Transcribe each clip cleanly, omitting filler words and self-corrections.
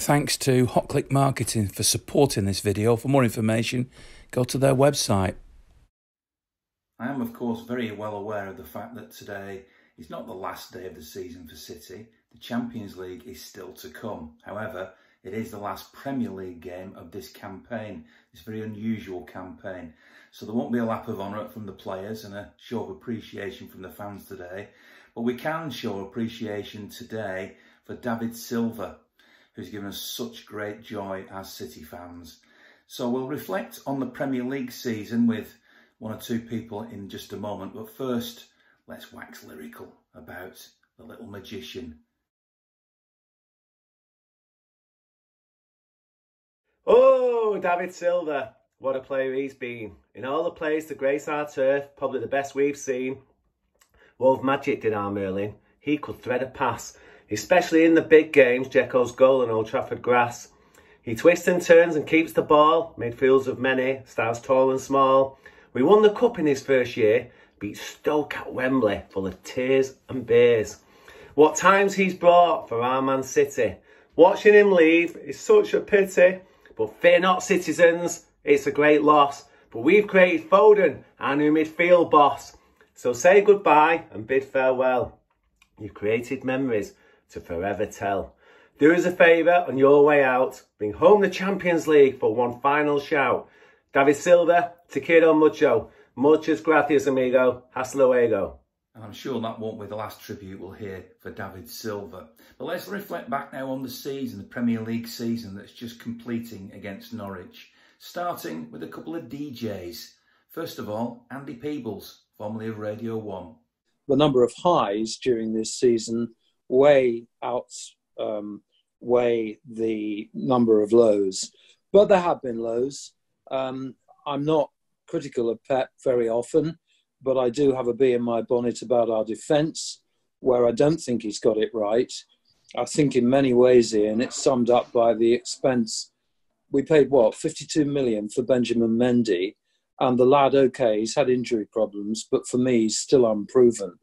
Thanks to Hotclickmarketing for supporting this video. For more information, go to their website. I am, of course, very well aware of the fact that today is not the last day of the season for City. The Champions League is still to come. However, it is the last Premier League game of this campaign, this very unusual campaign. So there won't be a lap of honour from the players and a show of appreciation from the fans today. But we can show appreciation today for David Silva, who's given us such great joy as City fans. So we'll reflect on the Premier League season with one or two people in just a moment. But first, let's wax lyrical about the little magician. Oh, David Silva, what a player he's been. In all the players to grace our turf, probably the best we've seen. Wove magic did our Merlin. He could thread a pass, especially in the big games, Dzeko's goal on Old Trafford grass. He twists and turns and keeps the ball, midfields of many, styles tall and small. We won the cup in his first year, beat Stoke at Wembley, full of tears and beers. What times he's brought for our Man City. Watching him leave is such a pity. But fear not, citizens, it's a great loss. But we've created Foden, our new midfield boss. So say goodbye and bid farewell. You've created memories to forever tell. Do us a favour on your way out. Bring home the Champions League for one final shout. David Silva, te quiero mucho. Muchas gracias, amigo. Hasta luego. And I'm sure that won't be the last tribute we'll hear for David Silva. But let's reflect back now on the season, the Premier League season that's just completing against Norwich. Starting with a couple of DJs. First of all, Andy Peebles, formerly of Radio 1. The number of highs during this season way outweigh the number of lows. But there have been lows. I'm not critical of Pep very often, but I do have a bee in my bonnet about our defence, where I don't think he's got it right. I think in many ways, Ian, it's summed up by the expense. We paid, 52 million for Benjamin Mendy, and the lad, okay, he's had injury problems, but for me, he's still unproven.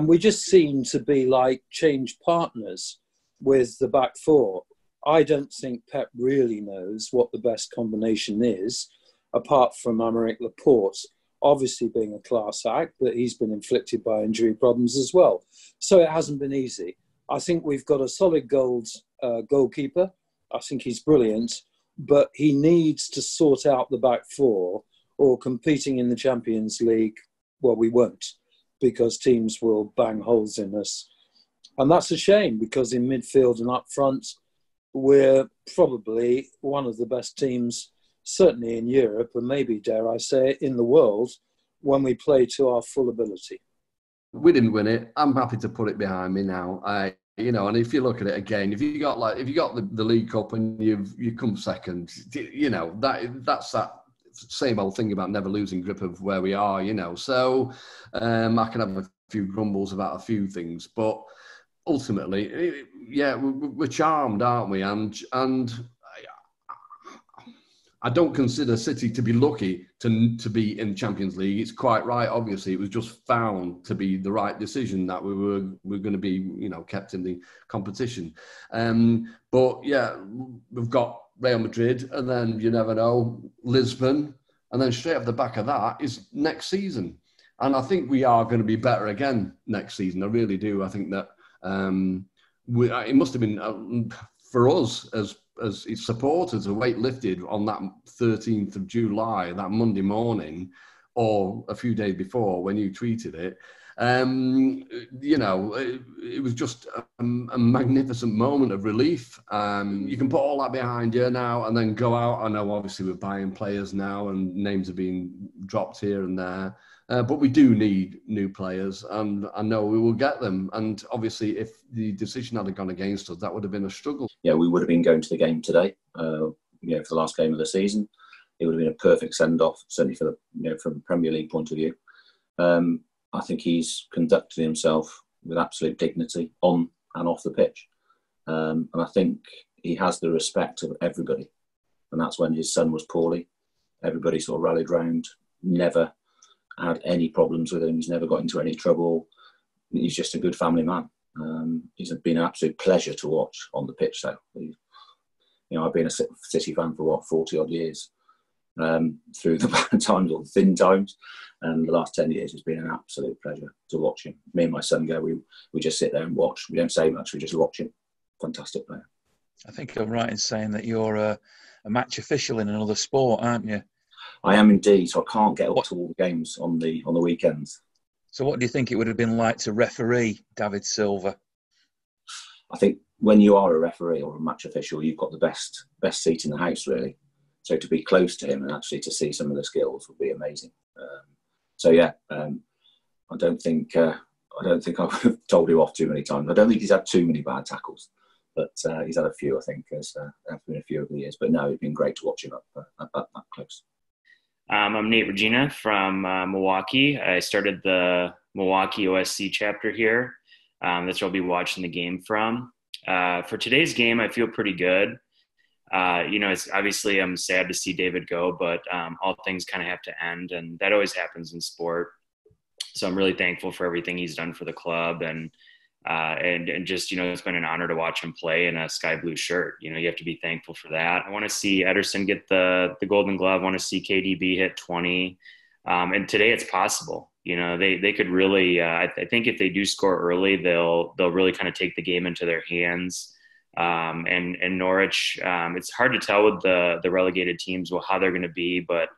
We just seem to be like changed partners with the back four. I don't think Pep really knows what the best combination is, apart from Aymeric Laporte, obviously being a class act, but he's been inflicted by injury problems as well. So it hasn't been easy. I think we've got a solid goalkeeper. I think he's brilliant, but he needs to sort out the back four, or competing in the Champions League, well, we won't, because teams will bang holes in us. And that's a shame, because in midfield and up front, we're probably one of the best teams, certainly in Europe, and maybe, dare I say, in the world, when we play to our full ability. We didn't win it. I'm happy to put it behind me now. And if you look at it again, if you got the League Cup and you come second, that's that same old thing about never losing grip of where we are, So I can have a few grumbles about a few things, but ultimately, we're charmed, aren't we? And I don't consider City to be lucky to be in the Champions League. It's quite right. Obviously, it was just found to be the right decision that we were going to be, kept in the competition. But yeah, we've got Real Madrid, and then you never know, Lisbon, and then straight off the back of that is next season. And I think we are going to be better again next season. I really do. I think that it must have been for us as its supporters, a weight lifted on that 13th of July, that Monday morning, or a few days before when you tweeted it. It was just a magnificent moment of relief. You can put all that behind you now and then go out. I know obviously we're buying players now and names are being dropped here and there. But we do need new players, and I know we will get them. And obviously, if the decision had gone against us, that would have been a struggle. Yeah, we would have been going to the game today, for the last game of the season. It would have been a perfect send-off, certainly for from a Premier League point of view. I think he's conducted himself with absolute dignity on and off the pitch. And I think he has the respect of everybody. And that's when his son was poorly. Everybody sort of rallied round, never had any problems with him. He's never got into any trouble. He's just a good family man. He's been an absolute pleasure to watch on the pitch, though. I've been a City fan for 40 odd years, through the bad times or the thin times, and the last 10 years it's been an absolute pleasure to watch him. Me and my son go, we just sit there and watch. We don't say much, we just watch him. Fantastic player. I think I'm right in saying that you're a match official in another sport, aren't you? I am indeed, so I can't get up to all the games on the weekends. So what do you think it would have been like to referee David Silva? I think when you are a referee or a match official, you've got the best seat in the house, really. So to be close to him and actually to see some of the skills would be amazing. I don't think I would have told him off too many times. I don't think he's had too many bad tackles, but he's had a few, I think. There's been a few over the years. But no, it's been great to watch him up close. I'm Nate Regina from Milwaukee. I started the Milwaukee OSC chapter here. That's where I'll be watching the game from. For today's game, I feel pretty good. It's obviously I'm sad to see David go, but all things kind of have to end, and that always happens in sport. So I'm really thankful for everything he's done for the club, and just, it's been an honor to watch him play in a sky blue shirt. You have to be thankful for that. I want to see Ederson get the Golden Glove. I want to see KDB hit 20. And today it's possible. They could really, I think if they do score early, they'll really kind of take the game into their hands. And Norwich, it's hard to tell with the relegated teams, how they're going to be. But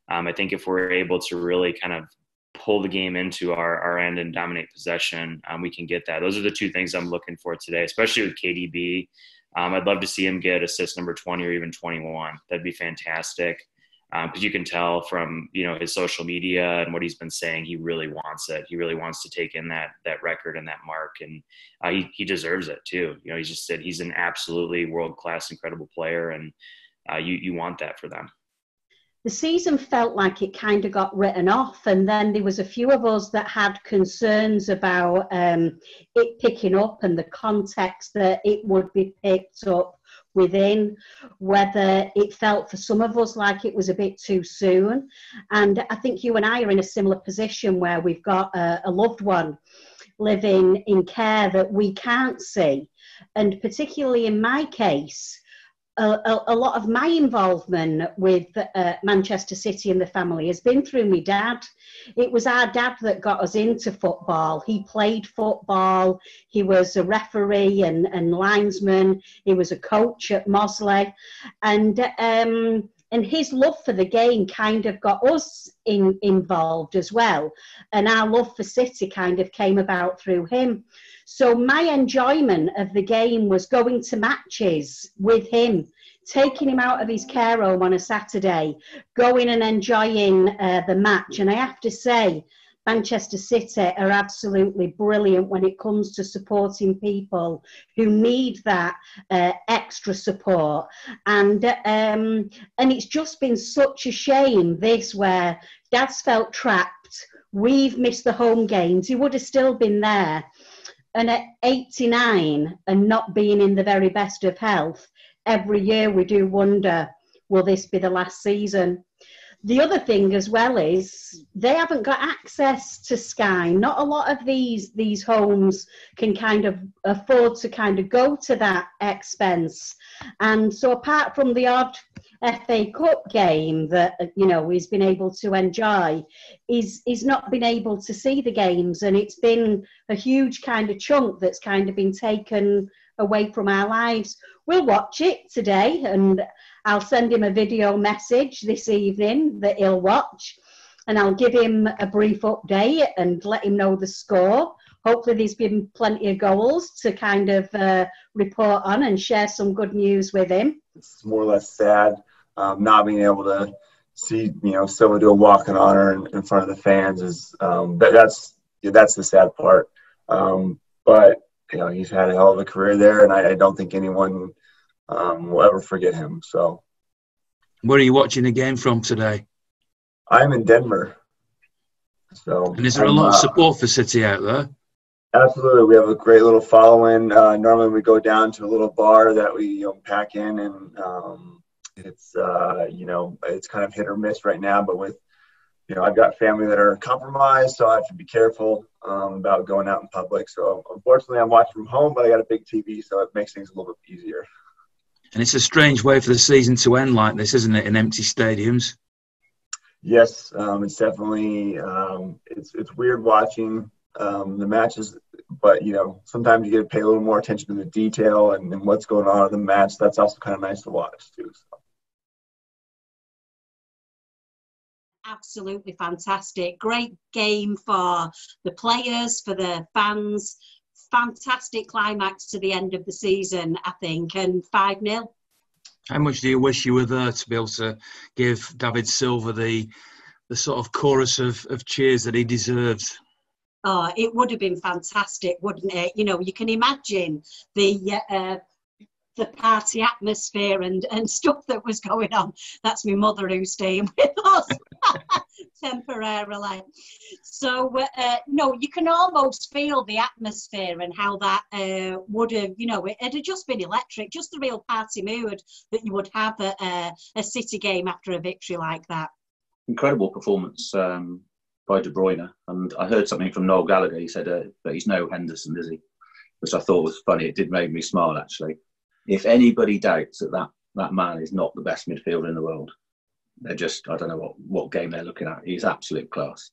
I think if we're able to really kind of pull the game into our end and dominate possession, we can get that. Those are the two things I'm looking for today, especially with KDB. I'd love to see him get assist number 20 or even 21. That'd be fantastic. Because you can tell from, his social media and what he's been saying, he really wants it. He really wants to take in that record and that mark. And he deserves it too. He just said he's an absolutely world-class, incredible player. And you want that for them. The season felt like it kind of got written off, and then there was a few of us that had concerns about it picking up and the context that it would be picked up within, whether it felt for some of us like it was a bit too soon. And I think you and I are in a similar position where we've got a loved one living in care that we can't see. And particularly in my case, a lot of my involvement with Manchester City and the family has been through my dad. It was our dad that got us into football. He played football. He was a referee and linesman. He was a coach at Mosley. And his love for the game kind of got us involved as well. And our love for City kind of came about through him. So my enjoyment of the game was going to matches with him, taking him out of his care home on a Saturday, going and enjoying the match. And I have to say, Manchester City are absolutely brilliant when it comes to supporting people who need that extra support. And it's just been such a shame, this, where Dad's felt trapped. We've missed the home games. He would have still been there. And at 89 and not being in the very best of health, every year we do wonder, will this be the last season? The other thing as well is they haven't got access to Sky. Not a lot of these homes can kind of afford to kind of go to that expense. And so apart from the odd FA Cup game that, he's been able to enjoy, he's not been able to see the games. And it's been a huge kind of chunk that's kind of been taken away from our lives. We'll watch it today, and I'll send him a video message this evening that he'll watch, and I'll give him a brief update and let him know the score. Hopefully there's been plenty of goals to kind of report on and share some good news with him. It's more or less sad not being able to see, Silva do a walk in honor in front of the fans is that's the sad part. But he's had a hell of a career there, and I don't think anyone will ever forget him. So, where are you watching the game from today? I'm in Denver. So, and is there a lot of support for City out there? Absolutely, we have a great little following. Normally, we go down to a little bar that we pack in, and it's it's kind of hit or miss right now. But with I've got family that are compromised, so I have to be careful about going out in public. So unfortunately, I'm watching from home, but I got a big TV, so it makes things a little bit easier. And it's a strange way for the season to end like this, isn't it, in empty stadiums? Yes, it's definitely it's weird watching the matches, but sometimes you get to pay a little more attention to the detail and what's going on in the match. That's also kind of nice to watch too. So. Absolutely fantastic. Great game for the players, for the fans. Fantastic climax to the end of the season, I think, and 5-0. How much do you wish you were there to be able to give David Silva the sort of chorus of cheers that he deserves? Oh, it would have been fantastic, wouldn't it? You can imagine the party atmosphere and stuff that was going on. That's my mother who's staying with us temporarily. So, no, you can almost feel the atmosphere and how that would have, it had just been electric, just the real party mood that you would have at a City game after a victory like that. Incredible performance by De Bruyne. And I heard something from Noel Gallagher. He said that he's no Henderson, is he? Which I thought was funny. It did make me smile, actually. If anybody doubts that man is not the best midfielder in the world, they're just, I don't know what game they're looking at. He's absolute class.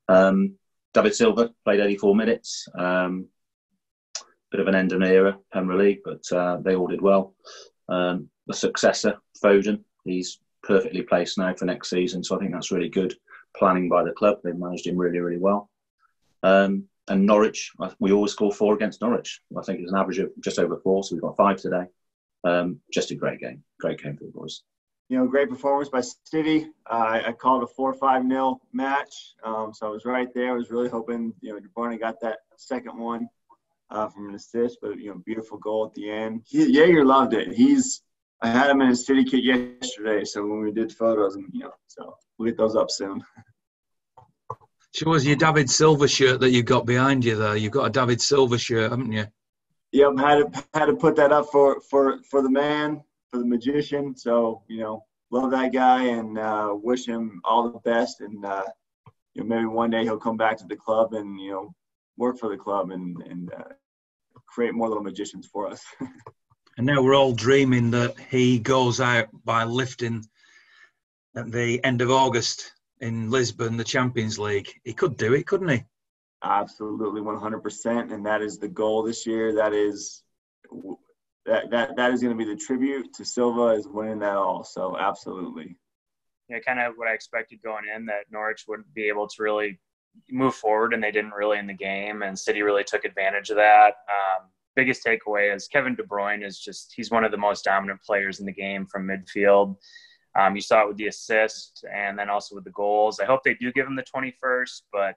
David Silva played 84 minutes. Bit of an end of an era, Premier League, but they all did well. The successor, Foden, he's perfectly placed now for next season. So I think that's really good planning by the club. They've managed him really, really well. And Norwich, we always score 4 against Norwich. I think it's an average of just over 4, so we've got 5 today. Just a great game for the boys. Great performance by City. I called a 4-5-0 match, so I was right there. I was really hoping, De Bruyne got that second one from an assist, but beautiful goal at the end. Jaeger loved it. I had him in his City kit yesterday, so when we did photos, so we'll get those up soon. Shows your David Silva shirt that you've got behind you there. You've got a David Silva shirt, haven't you? Yep, had to put that up for the man, for the magician. So, love that guy and wish him all the best. And, maybe one day he'll come back to the club and, work for the club and create more little magicians for us. And now we're all dreaming that he goes out by lifting at the end of August in Lisbon, the Champions League. He could do it, couldn't he? Absolutely, 100%. And that is the goal this year. That is going to be the tribute to Silva, is winning that all. So absolutely. Yeah, kind of what I expected going in, that Norwich wouldn't be able to really move forward, and they didn't really in the game. And City really took advantage of that. Biggest takeaway is Kevin De Bruyne he's one of the most dominant players in the game from midfield. You saw it with the assist and then also with the goals. I hope they do give him the 21st, but,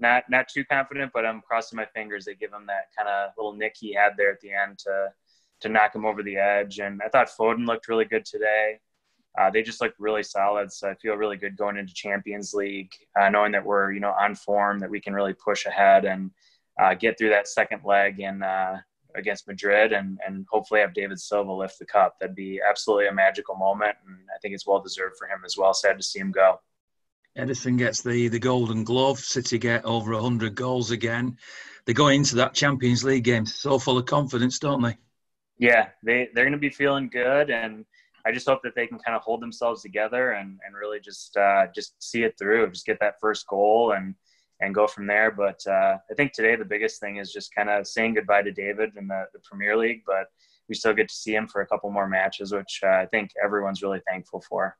not too confident, but I'm crossing my fingers they give him that kind of little nick he had there at the end to knock him over the edge. And I thought Foden looked really good today. They just looked really solid. So I feel really good going into Champions League, knowing that we're, on form, that we can really push ahead and get through that second leg against Madrid and hopefully have David Silva lift the cup. That'd be absolutely a magical moment, and I think it's well-deserved for him as well. Sad to see him go. Edison gets the Golden Glove. City get over 100 goals again. They go into that Champions League game so full of confidence, don't they? Yeah, they're going to be feeling good, and I just hope that they can kind of hold themselves together and really just see it through, just get that first goal and go from there. But I think today the biggest thing is just kind of saying goodbye to David in the Premier League, but we still get to see him for a couple more matches, which I think everyone's really thankful for.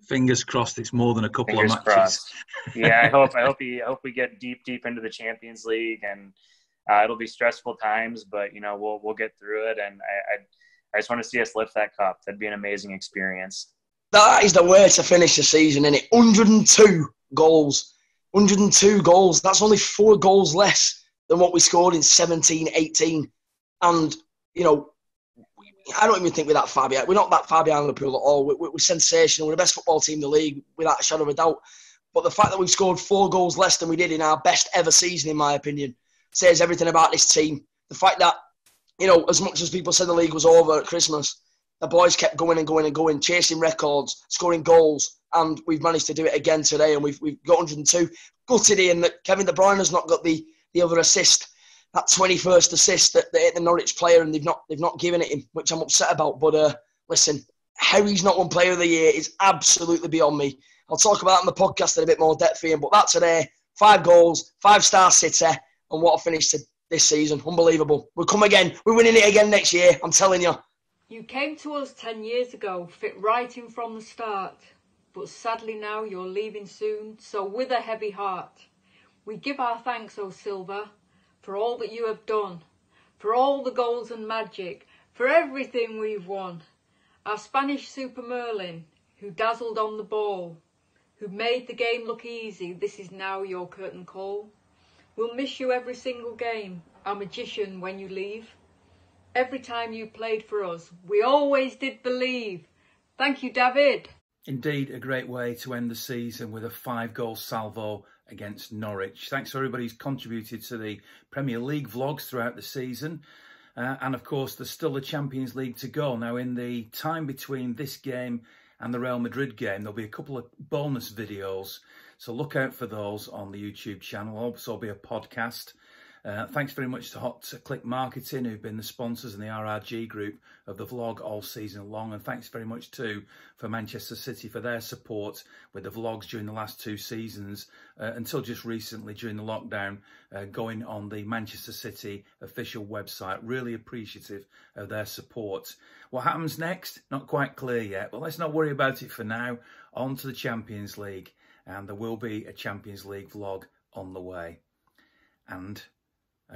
Fingers crossed it's more than a couple of matches. Crossed. Yeah, I hope we get deep into the Champions League, and it'll be stressful times, but we'll get through it, and I just want to see us lift that cup. That'd be an amazing experience. That is the way to finish the season, isn't it? 102 goals. 102 goals. That's only 4 goals less than what we scored in 17-18. And, I don't even think we're that far behind. We're not that far behind Liverpool at all. We're sensational. We're the best football team in the league, without a shadow of a doubt. But the fact that we've scored 4 goals less than we did in our best ever season, in my opinion, says everything about this team. The fact that, as much as people said the league was over at Christmas, the boys kept going and going and going, chasing records, scoring goals, and we've managed to do it again today, and we've got 102. Gutted in that Kevin De Bruyne has not got the other assist that 21st assist that they hit the Norwich player, and they've not given it him, which I'm upset about. But listen, how he's not won Player of the Year is absolutely beyond me. I'll talk about it in the podcast in a bit more depth for him. But that today, 5 goals, 5-star City, and what a finish to this season. Unbelievable. We'll come again. We're winning it again next year, I'm telling you. You came to us 10 years ago, fit right in from the start. But sadly now you're leaving soon, so with a heavy heart. We give our thanks, O Silva, for all that you have done, for all the goals and magic, for everything we've won. Our Spanish Super Merlin, who dazzled on the ball, who made the game look easy, this is now your curtain call. We'll miss you every single game, our magician when you leave. Every time you played for us, we always did believe. Thank you, David. Indeed, a great way to end the season with a 5-goal salvo against Norwich. Thanks to everybody who's contributed to the Premier League vlogs throughout the season. And of course, there's still the Champions League to go. Now, in the time between this game and the Real Madrid game, there'll be a couple of bonus videos. So look out for those on the YouTube channel. There'll also be a podcast. Thanks very much to Hotclickmarketing, who've been the sponsors and the RRG Group of the vlog all season long. And thanks very much too for Manchester City for their support with the vlogs during the last 2 seasons, until just recently during the lockdown, going on the Manchester City official website. Really appreciative of their support. What happens next? Not quite clear yet, but let's not worry about it for now. On to the Champions League, and there will be a Champions League vlog on the way. And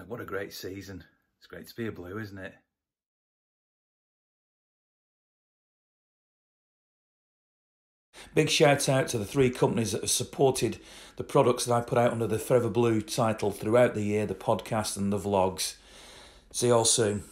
what a great season. It's great to be a Blue, isn't it? Big shout out to the 3 companies that have supported the products that I put out under the Forever Blue title throughout the year, the podcast and the vlogs. See you all soon.